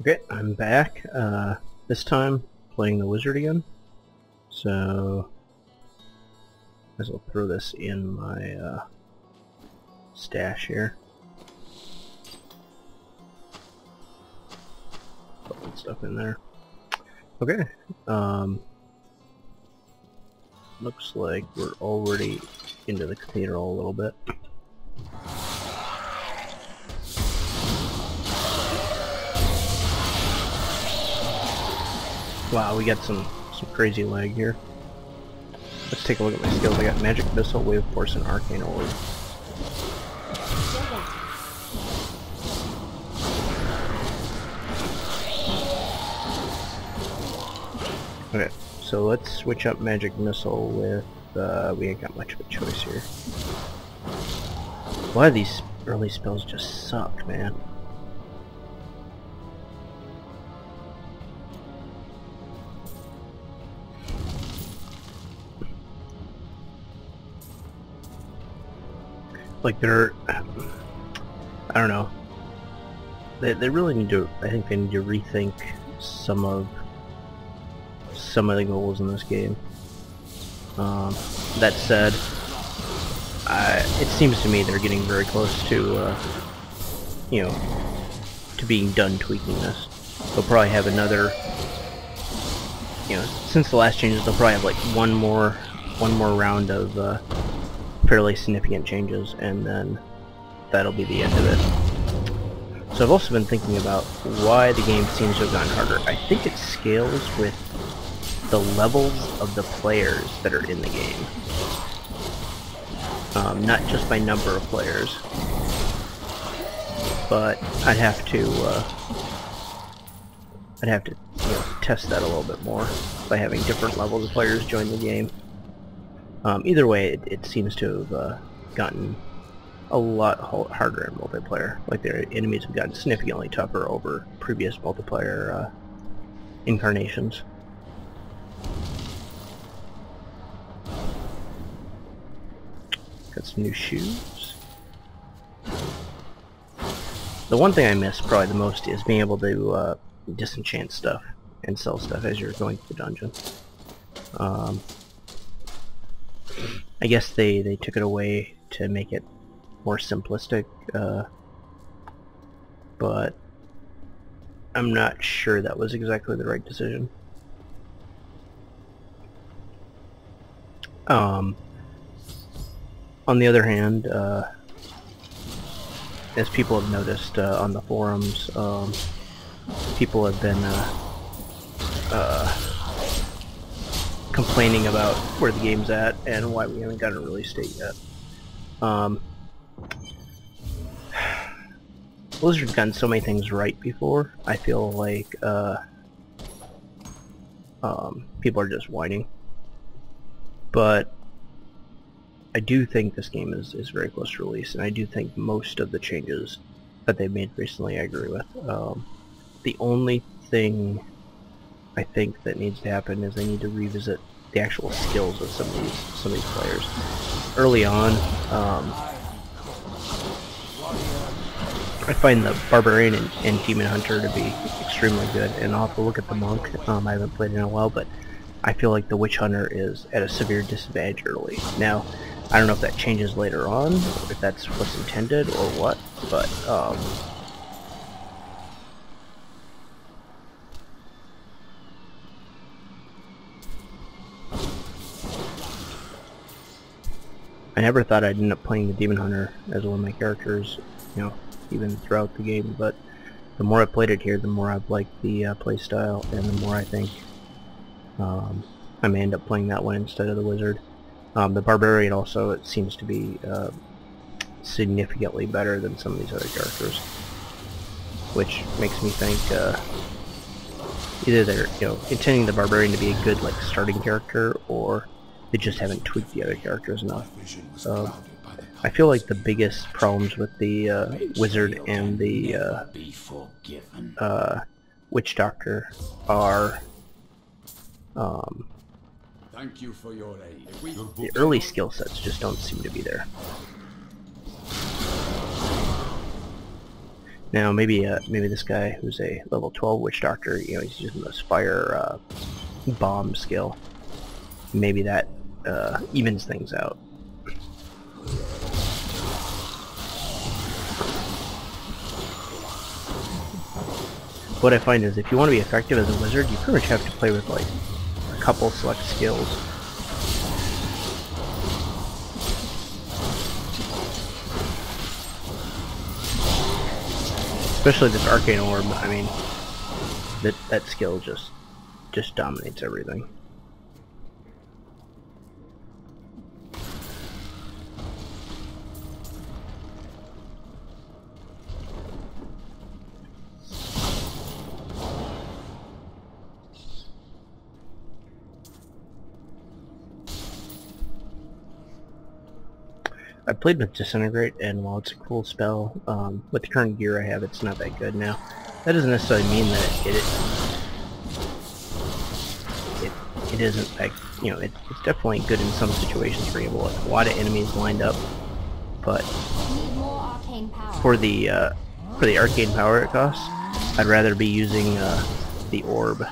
Okay, I'm back. This time playing the wizard again. So, I guess I'll throw this in my stash here. Put that stuff in there. Okay. Looks like we're already into the cathedral a little bit. Wow, we got some crazy lag here. Let's take a look at my skills. I got Magic Missile, Wave Force, and Arcane Orb. Okay, so let's switch up Magic Missile with, we ain't got much of a choice here. A lot of these early spells just suck, man. Like they're, I don't know. They really need to. I think they need to rethink some of the goals in this game. That said, it seems to me they're getting very close to, you know, to being done tweaking this. They'll probably have another, you know, since the last changes, they'll probably have like one more round of fairly significant changes, and then that'll be the end of it. So I've also been thinking about why the game seems to have gotten harder. I think it scales with the levels of the players that are in the game, not just by number of players, but I'd have to you know, test that a little bit more by having different levels of players join the game. Either way, it seems to have gotten a lot harder in multiplayer. Like their enemies have gotten significantly tougher over previous multiplayer incarnations. Got some new shoes. The one thing I miss probably the most is being able to disenchant stuff and sell stuff as you're going through the dungeon. I guess they took it away to make it more simplistic, but I'm not sure that was exactly the right decision. On the other hand, as people have noticed on the forums, people have been complaining about where the game's at and why we haven't got a release date yet. Blizzard's gotten so many things right before, I feel like people are just whining. But I do think this game is very close to release, and I do think most of the changes that they've made recently I agree with. The only thing I think that needs to happen is they need to revisit the actual skills of some of these players. Early on, I find the Barbarian and Demon Hunter to be extremely good, and I'll have to look at the Monk. I haven't played in a while, but I feel like the Witch Hunter is at a severe disadvantage early. Now, I don't know if that changes later on, or if that's what's intended, or what, but I never thought I'd end up playing the Demon Hunter as one of my characters, you know, even throughout the game, but the more I played it here, the more I've liked the playstyle, and the more I think I may end up playing that one instead of the Wizard. The Barbarian also, it seems to be significantly better than some of these other characters, which makes me think either they're, you know, intending the Barbarian to be a good, like, starting character, or they just haven't tweaked the other characters enough. I feel like the biggest problems with the Wizard and the Witch Doctor are Thank you for your aid. the early skill sets just don't seem to be there. Now maybe this guy who's a level 12 witch doctor, you know, he's using this fire bomb skill. Maybe that evens things out. What I find is if you want to be effective as a wizard, you pretty much have to play with like a couple select skills. Especially this arcane orb. I mean, that skill just dominates everything. I played with Disintegrate, and while it's a cool spell, with the current gear I have, it's not that good now. That doesn't necessarily mean that it isn't like, you know, it's definitely good in some situations where you have a lot of enemies lined up, but for the arcane power it costs, I'd rather be using the orb.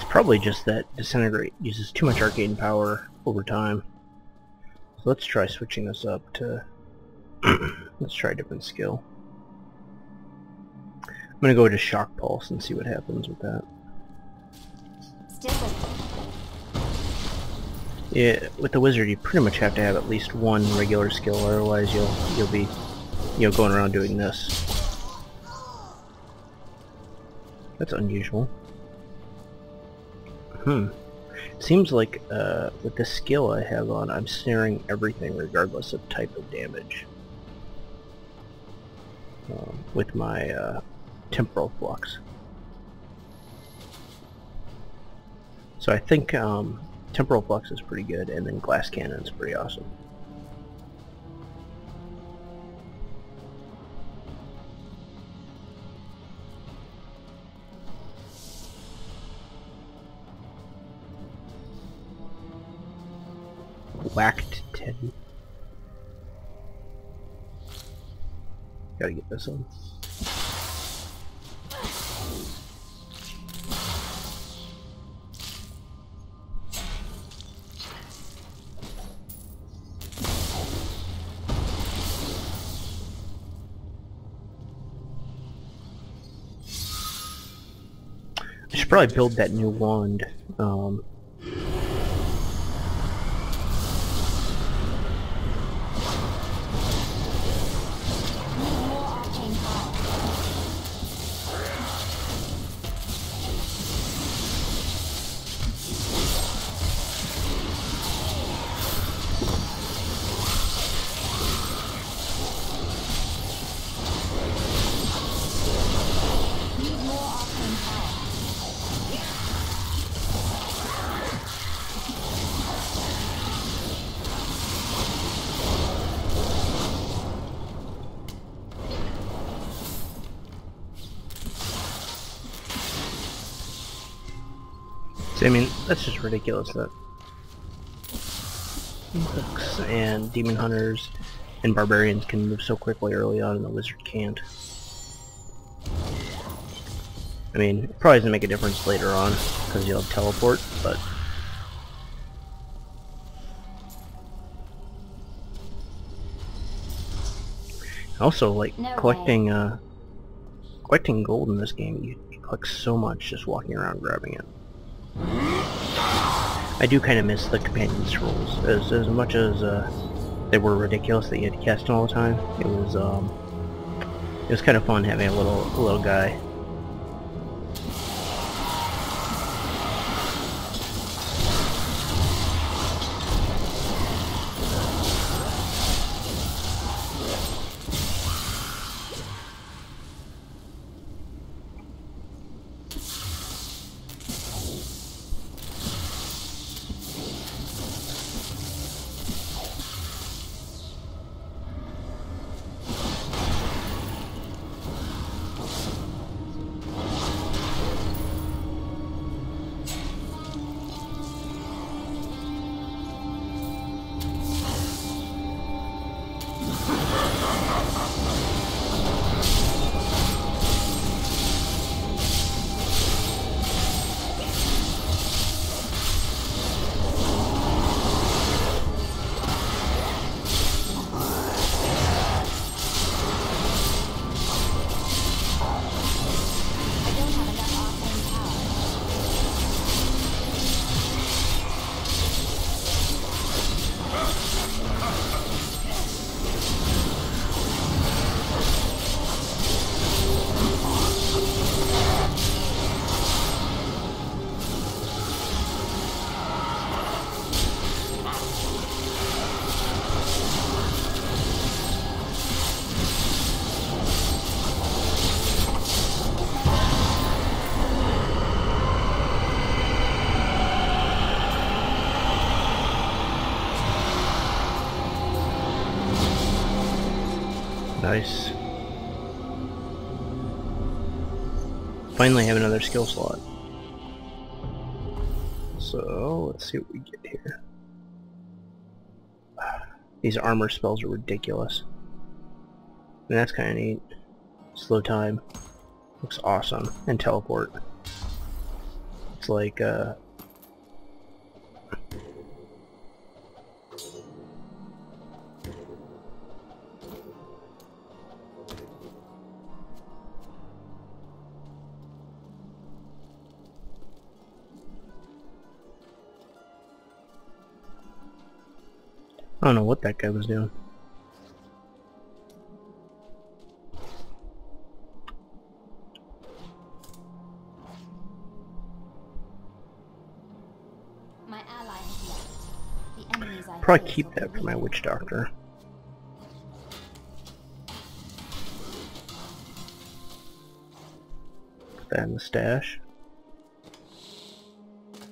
Probably just that Disintegrate uses too much arcane power over time. So let's try switching this up to let's try a different skill. I'm gonna go to Shock Pulse and see what happens with that. Yeah, with the wizard you pretty much have to have at least one regular skill, otherwise you'll be, you know, going around doing this. That's unusual. Seems like with the skill I have on, I'm snaring everything regardless of type of damage. With my temporal flux. So I think temporal flux is pretty good, and then glass cannon is pretty awesome. Whacked Teddy. Gotta get this on. I should probably build that new wand. I mean, that's just ridiculous that hooks and demon hunters and barbarians can move so quickly early on and the wizard can't. I mean, it probably doesn't make a difference later on because you'll teleport, but also, like, collecting gold in this game, you like so much just walking around grabbing it. I do kind of miss the companion scrolls. As much as they were ridiculous that you had to cast them all the time, it was kind of fun having a little guy. Nice. Finally have another skill slot. So, let's see what we get here. These armor spells are ridiculous. And that's kind of neat. Slow time. Looks awesome. And teleport. It's like, I don't know what that guy was doing. My ally has left. The enemies I Probably face keep will that for my be witch doctor. Put that in the stash.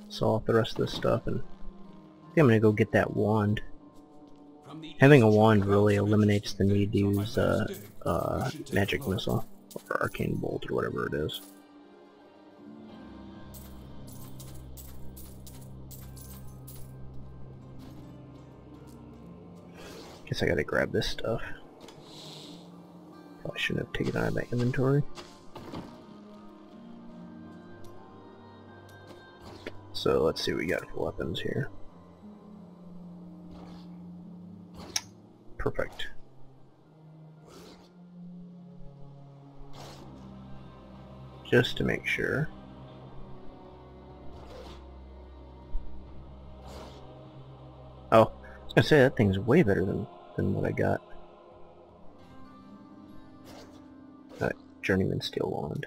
Sell off the rest of this stuff, and I think I'm gonna go get that wand. Having a wand really eliminates the need to use magic missile or arcane bolt or whatever it is. Guess I gotta grab this stuff. Probably shouldn't have taken it out of my inventory. So let's see what we got for weapons here. Perfect. Just to make sure. Oh, I was gonna say that thing's way better than what I got. Journeyman Steel Wand.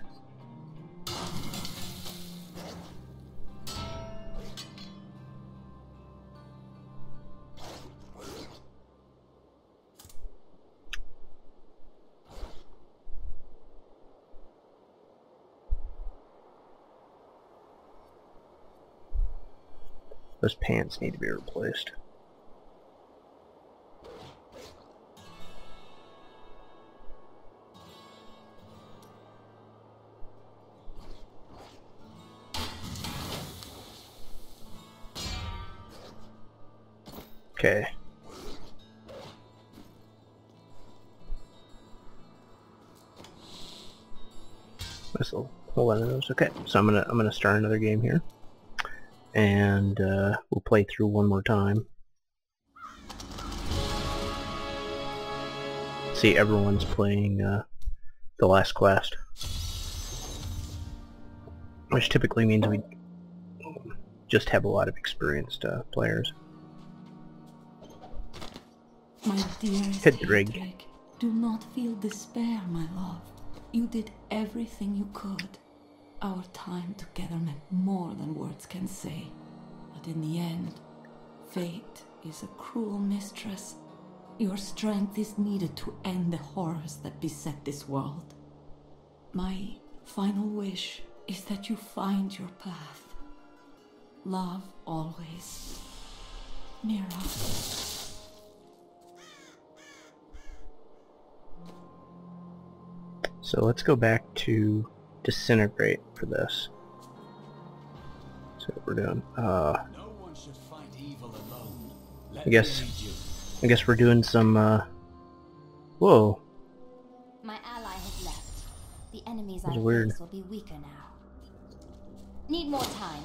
Those pants need to be replaced. Okay. Nice little whole lot of those. Okay, so I'm gonna start another game here, and we'll play through one more time. See, everyone's playing the last quest. which typically means we just have a lot of experienced players. My dearest Hit the rig. Hedrick, do not feel despair, my love. You did everything you could. Our time together meant more than words can say. But in the end, fate is a cruel mistress. Your strength is needed to end the horrors that beset this world. My final wish is that you find your path. Love always. Mira. So let's go back to disintegrate for this. That's what we're doing. No one should fight evil alone. Let I me lead you. guess we're doing some whoa. My ally has left. The enemies I That's weird. face will be weaker now. Need more time.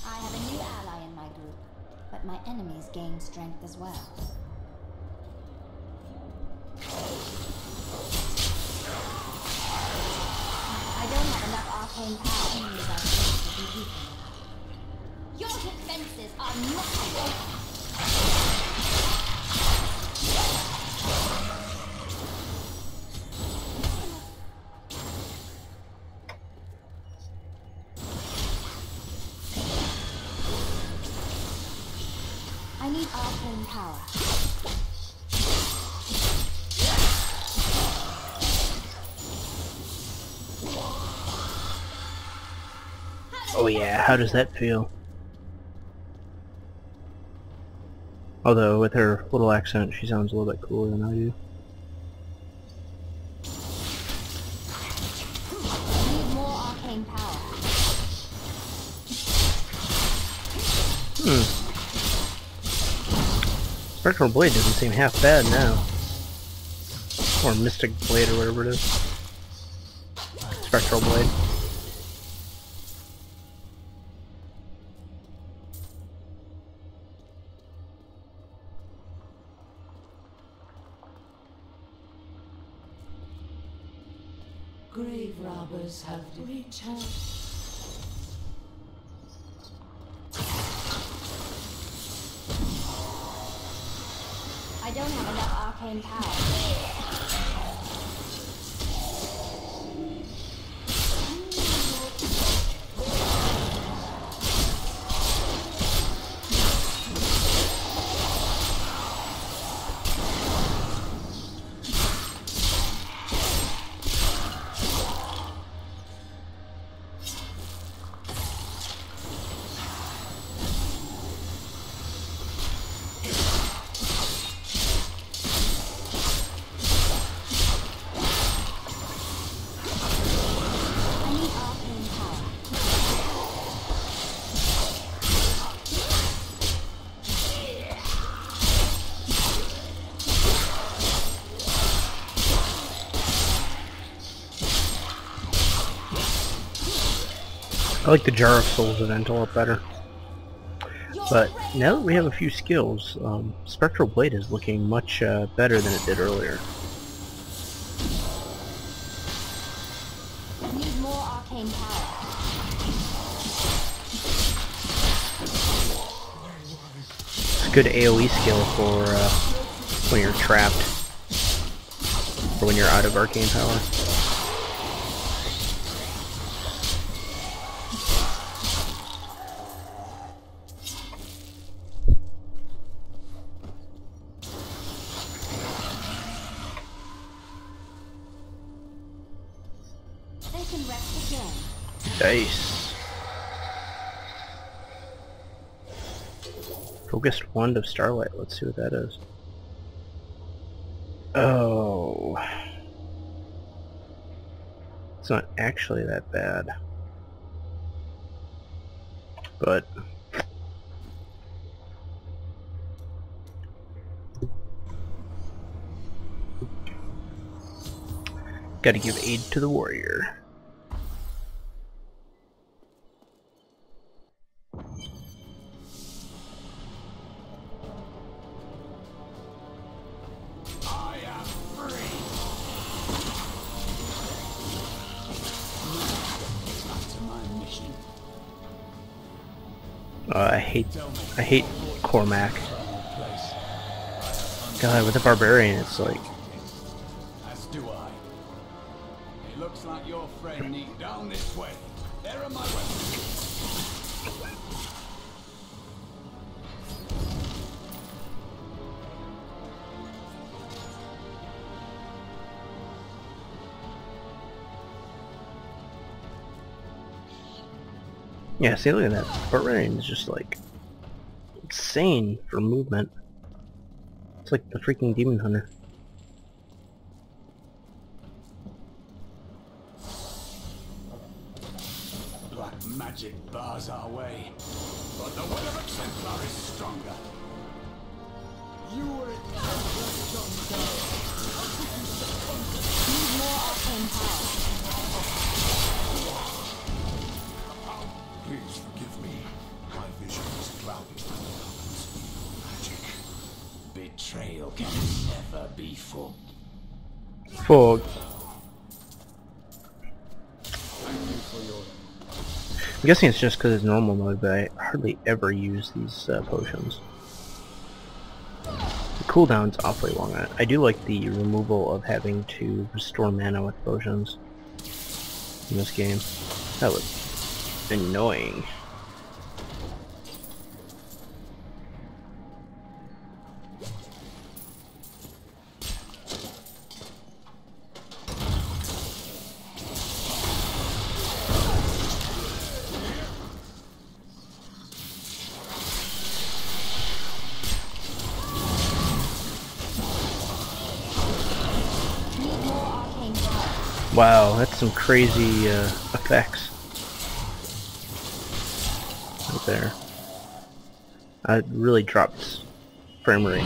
I have a new ally in my group, but my enemies gain strength as well. I don't have enough arcane power. Enemies I face will be weaker now. Your defenses are nothing. I need arcane power. Oh yeah, how does that feel? Although with her little accent she sounds a little bit cooler than I do. I need more arcane power. Spectral Blade doesn't seem half bad now. Or Mystic Blade or whatever it is. Spectral Blade. Grave robbers have reached out. I don't have enough arcane power. I need arcane power. I like the Jar of Souls event a lot better. But now that we have a few skills, Spectral Blade is looking much better than it did earlier. I need more arcane power. It's a good AoE skill for when you're trapped, or when you're out of arcane power. They can rest again. Dice. Focused Wand of Starlight. Let's see what that is. Oh. It's not actually that bad. But Gotta give aid to the warrior. I am free. Back to my mission. I hate Cormac. God, with the barbarian, it's like, As do I. It looks like your friend needs down this way. There are my weapons. yeah. See, look at that. Barbarian is just like insane for movement. It's like the freaking demon hunter. Black magic bars our way, but the will of a Templar is stronger. You were in Need more arcane power. Please forgive me. My vision is clouded by the elements of evil magic. Betrayal can never be fought. Fog. Thank you for your... I'm guessing it's just because it's normal mode, but I hardly ever use these potions. The cooldown's awfully long on it. I do like the removal of having to restore mana with potions in this game. That was annoying. Need more arcane power. Wow, that's some crazy effects right there. I really dropped frame rate.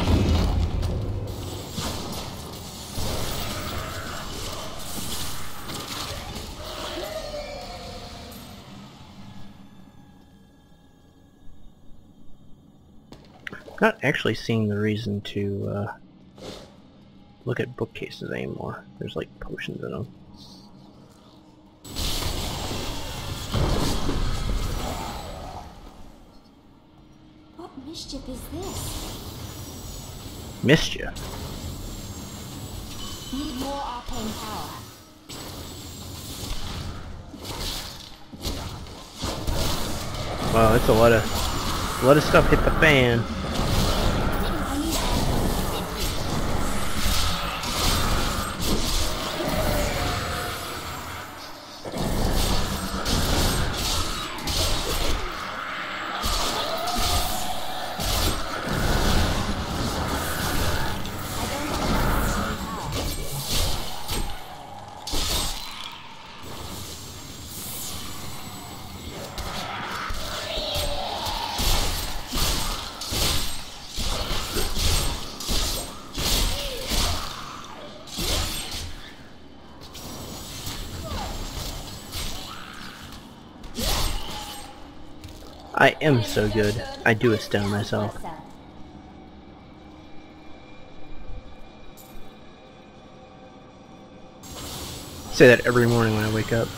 Not actually seeing the reason to look at bookcases anymore. There's like potions in them. What mischief is this? Mischief. Need more arcane power. Wow, that's a lot of stuff hit the fan. I am so good. I do astound myself. Say that every morning when I wake up.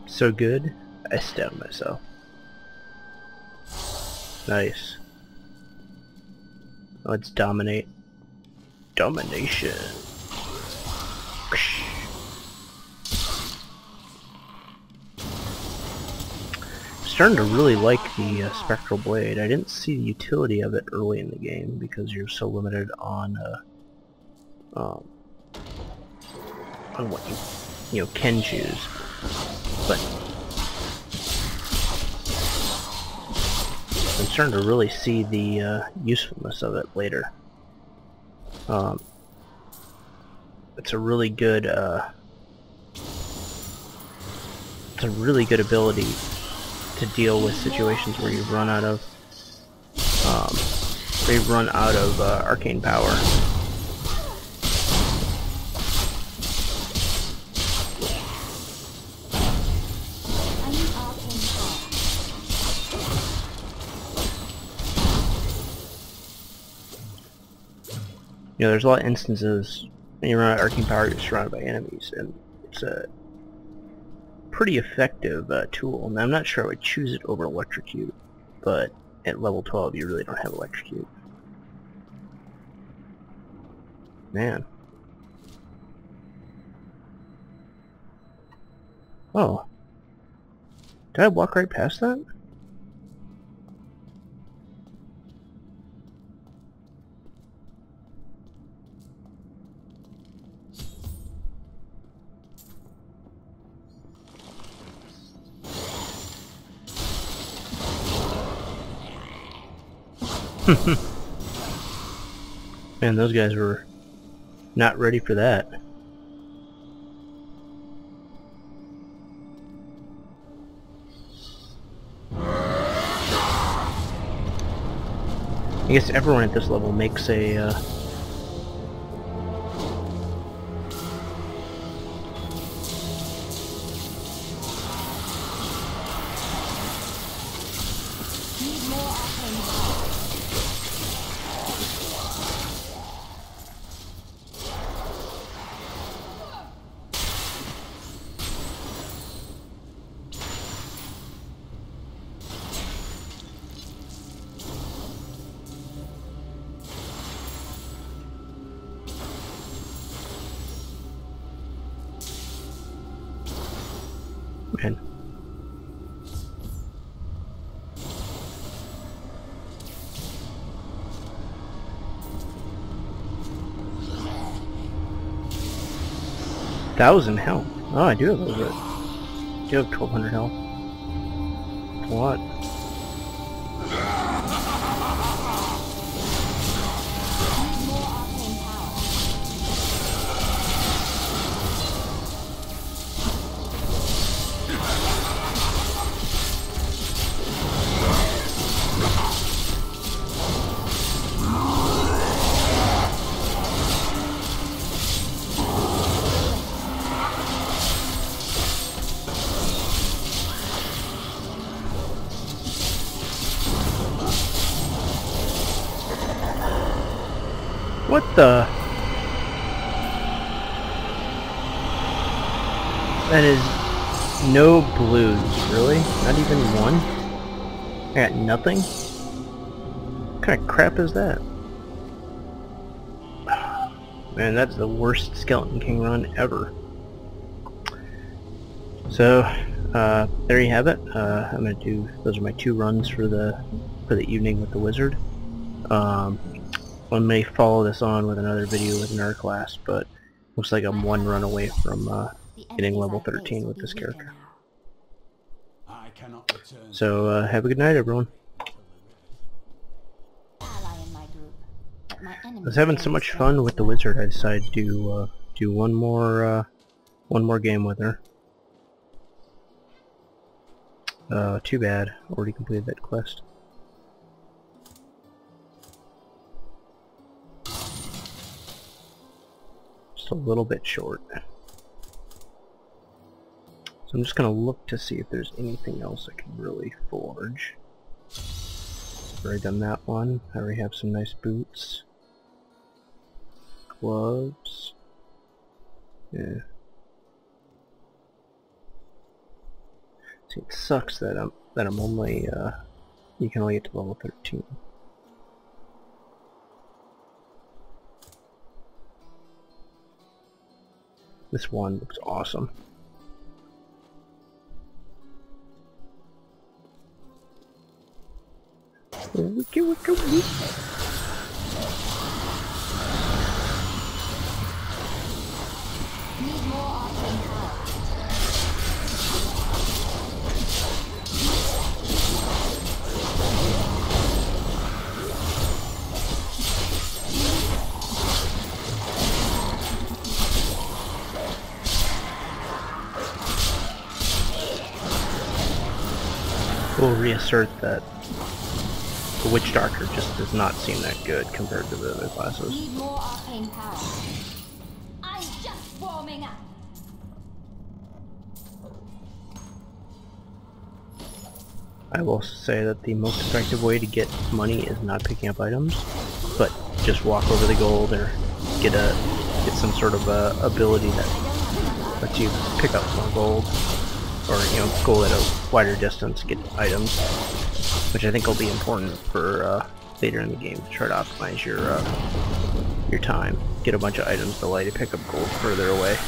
So good, I astound myself. Nice. Let's dominate. Domination. Starting to really like the Spectral Blade. I didn't see the utility of it early in the game because you're so limited on what you can choose. But I'm starting to really see the usefulness of it later. It's a really good ability to deal with situations where you run out of arcane power. You know, there's a lot of instances when you run out of arcane power, you're surrounded by enemies, and it's a pretty effective tool. And I'm not sure I would choose it over electrocute, but at level 12 you really don't have electrocute. Man. Oh. Did I walk right past that? Man, those guys were not ready for that. I guess everyone at this level makes a man. 1,000 health. Oh, I do have a little bit. I do have 1,200 health. That's a lot. What the? That is no blues, really? Not even one? I got nothing? What kind of crap is that? Man, that's the worst Skeleton King run ever. So, there you have it. I'm gonna do, those are my 2 runs for the evening with the wizard. I may follow this on with another video with another class, but looks like I'm 1 run away from getting level 13 with this character. So have a good night, everyone. I was having so much fun with the wizard, I decided to do one more game with her. Too bad. Already completed that quest. A little bit short. So I'm just gonna look to see if there's anything else I can really forge. I've already done that one. I already have some nice boots. Gloves. Yeah. See, it sucks that I'm only you can only get to level 13. This one looks awesome. Wiki, wiki, wiki. Need more arcane power. We'll reassert that the Witch Doctor just does not seem that good compared to the other classes. Need more arcane power. I'm just warming up. I will say that the most effective way to get money is not picking up items, but just walk over the gold or get some sort of ability that lets you pick up more gold, or go at a wider distance, get items, which I think will be important for later in the game to try to optimize your time. Get a bunch of items to allow you to pick up gold further away.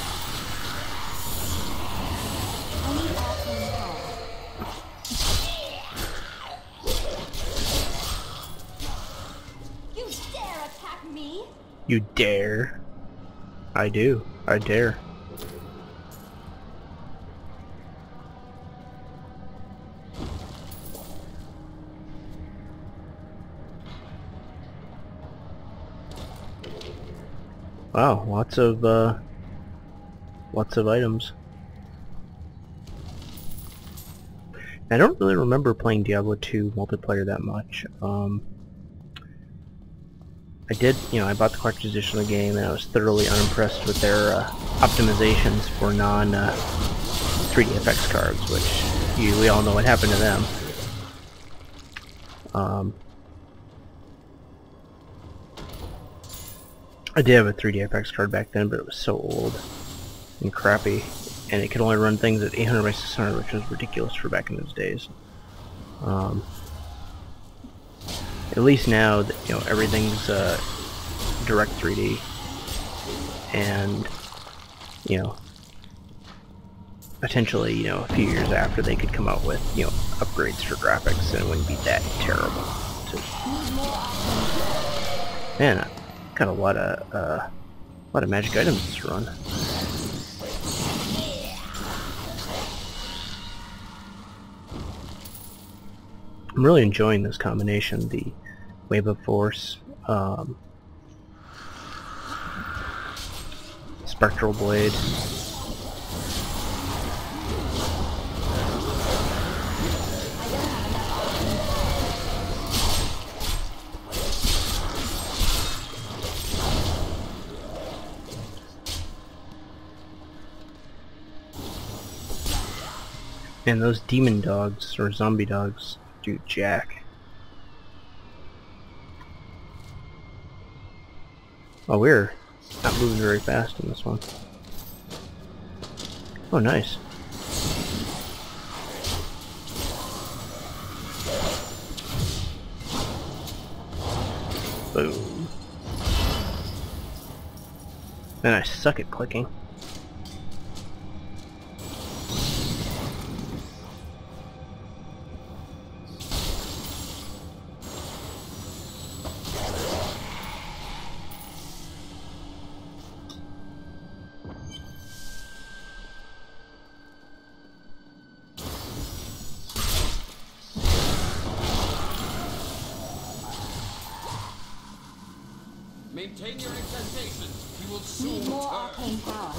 You dare attack me? You dare? I do. I dare. Wow, lots of items. I don't really remember playing Diablo 2 multiplayer that much. I did, I bought the collector's edition of the game, and I was thoroughly unimpressed with their optimizations for non-3DFX cards, which we all know what happened to them. I did have a 3DFX card back then, but it was so old and crappy, and it could only run things at 800 by 600, which was ridiculous for back in those days. At least now, everything's direct 3D, and potentially, a few years after, they could come out with upgrades for graphics, and it wouldn't be that terrible. Man, I got a lot of magic items this run. I'm really enjoying this combination, the Wave of Force, Spectral Blade. And those demon dogs, or zombie dogs, do jack. Oh, we're not moving very fast in this one. Oh, nice. Boom. Man, I suck at clicking. Maintain your incantation. He will soon Need more turn. arcane power.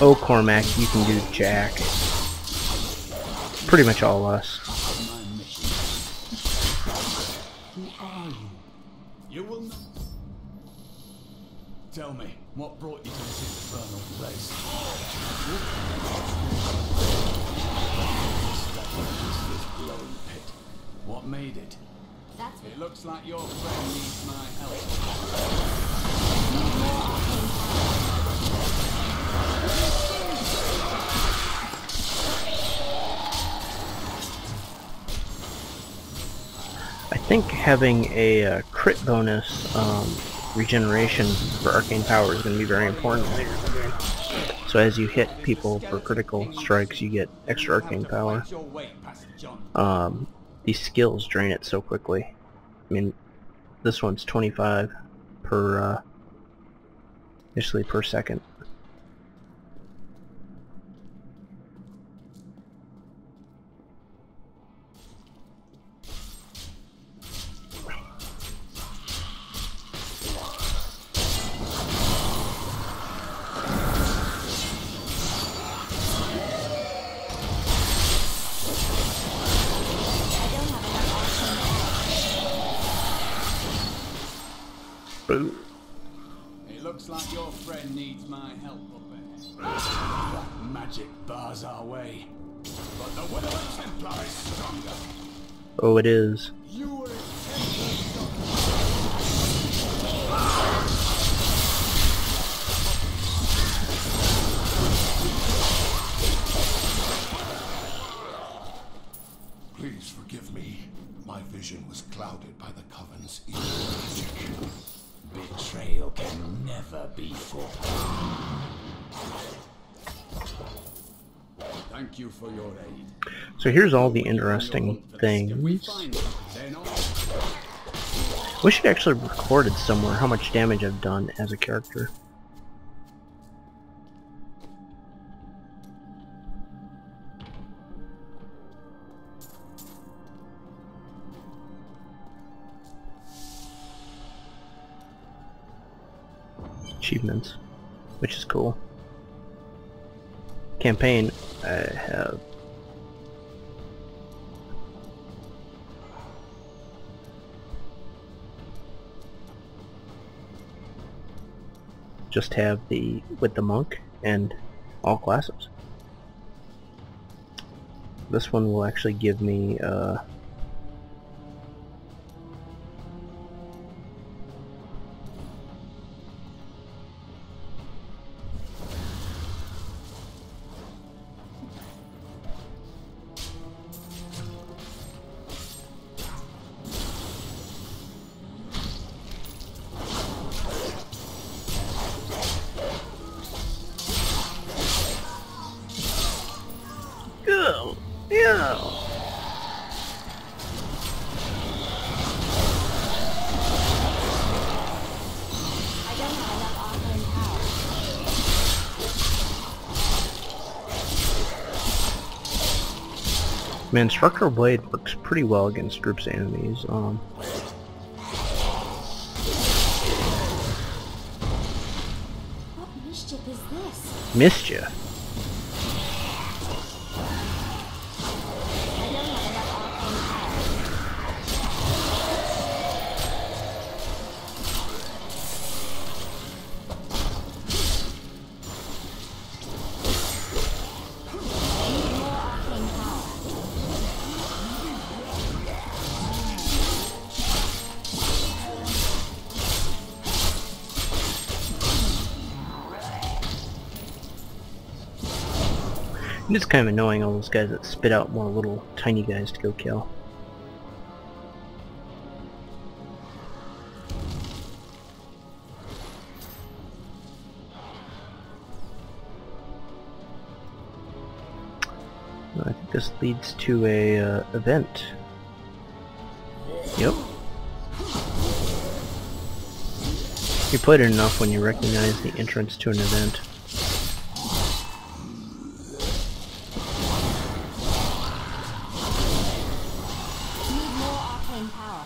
Oh, Cormac, you can do jack. Pretty much all of us. Who are you? You will not. Tell me, what brought you to this infernal place? This glowing pit. What made it? That's It looks like your friend needs my help. I think having a crit bonus regeneration for arcane power is going to be very important later in the game. So as you hit people for critical strikes, you get extra arcane power. These skills drain it so quickly. I mean, this one's 25 per initially per second. It looks like your friend needs my help up there. That magic bars our way, but the will of a Templar is stronger. Oh, it is. You were intended. Please forgive me. My vision was clouded by the Coven's evil magic. Betrayal can never be forgotten. Thank you for your aid. So here's all the interesting things. We should actually record it somewhere how much damage I've done as a character. Achievements, which is cool. Campaign, I have just have the with the monk and all classes. This one will actually give me yeah. I don't have enough arcane power. Man, Spectral Blade works pretty well against groups of enemies. What mischief is this? Mischief. I don't have enough arcane power. I need more arcane power. It's kind of annoying, all those guys that spit out more little tiny guys to go kill. I think this leads to a event. Yep. You played it enough when you recognize the entrance to an event. Need more arcane power.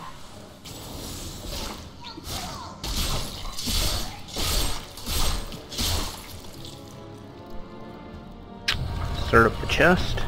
Start up the chest.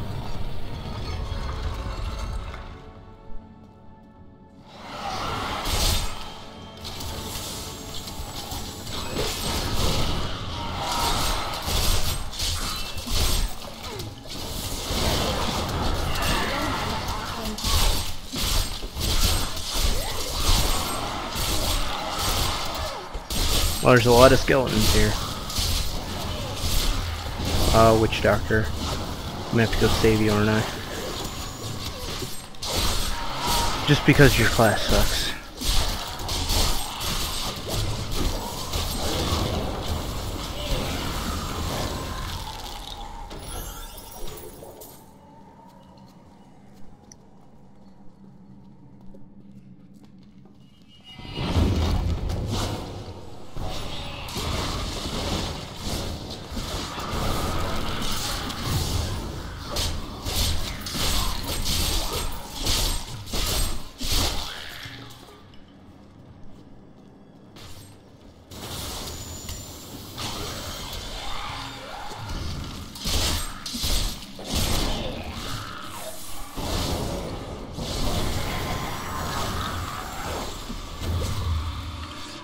Well, there's a lot of skeletons here. Witch Doctor. I'm gonna have to go save you, aren't I? Just because your class sucks.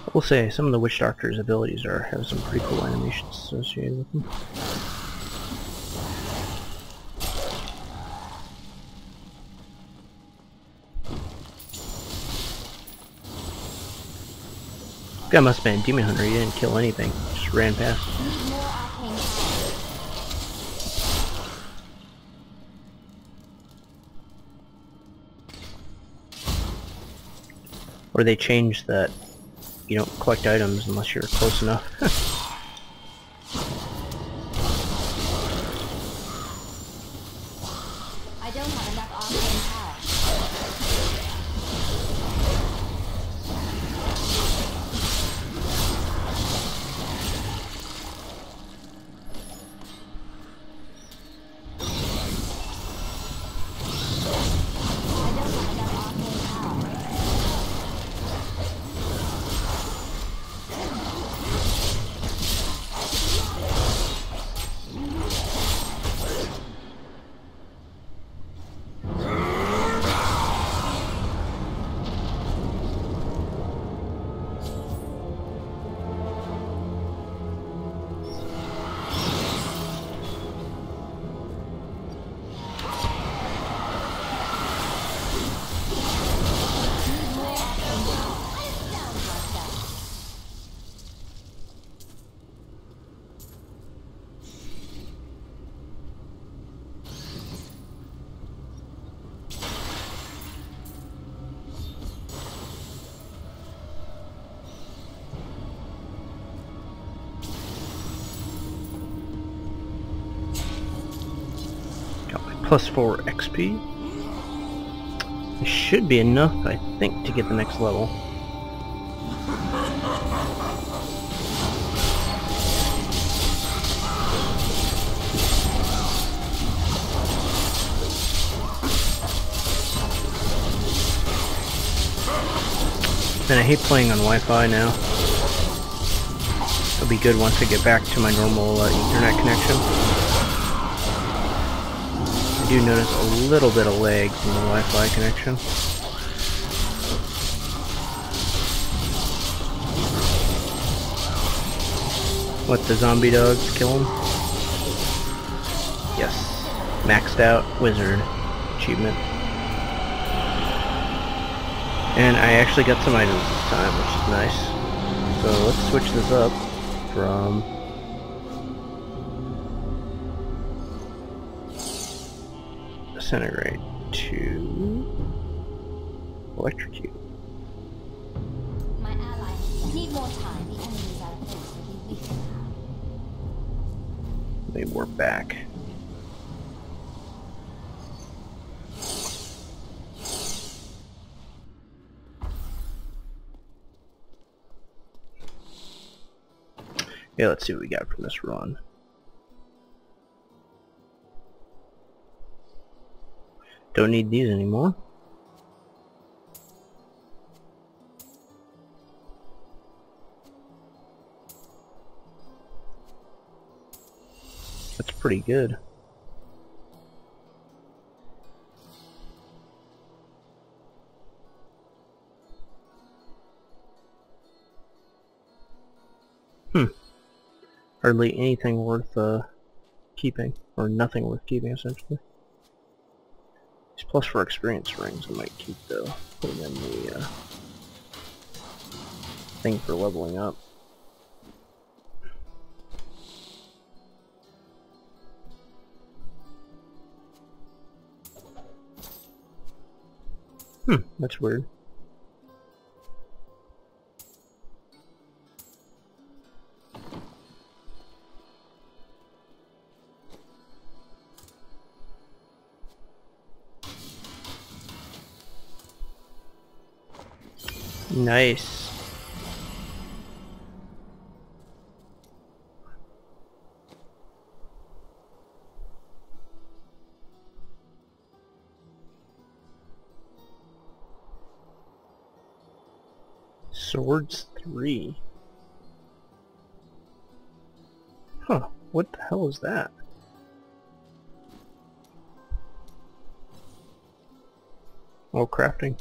I will say, some of the Witch Doctor's abilities have some pretty cool animations associated with them. Guy must have been a demon hunter. He didn't kill anything. Just ran past. Need more arcane power. Or they changed that you don't collect items unless you're close enough. I don't have enough arcane power. Plus 4 XP. It should be enough, I think, to get the next level. And I hate playing on Wi-Fi now. It'll be good once I get back to my normal Ethernet connection. I do notice a little bit of lag from the Wi-Fi connection. What, the zombie dogs kill him? Yes. Maxed out wizard achievement. And I actually got some items this time, which is nice. So let's switch this up from disintegrate to electrocute. My ally need more time. The enemies are close to be weaker now. Maybe we're back. Yeah, let's see what we got from this run. Don't need these anymore. That's pretty good. Hardly anything worth keeping, or nothing worth keeping, essentially. These plus 4 experience rings I might keep, though. Put them in the thing for leveling up. That's weird. Nice. Swords 3. Huh, what the hell is that? Oh, crafting.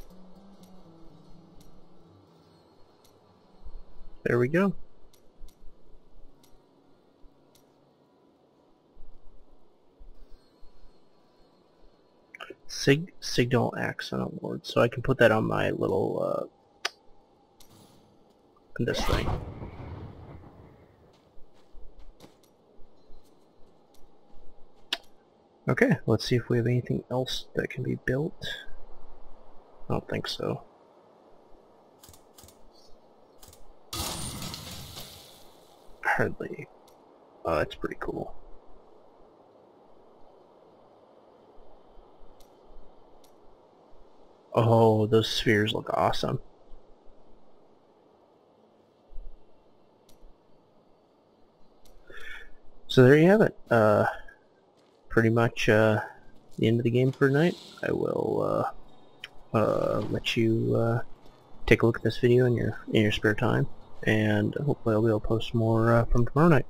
There we go. Signal Accent Award. So I can put that on my little open this thing. Okay, let's see if we have anything else that can be built. I don't think so. Hardly. Oh, that's pretty cool. Oh, those spheres look awesome. So there you have it. Pretty much the end of the game for tonight. I will let you take a look at this video in your spare time, and hopefully I'll be able to post more from tomorrow night.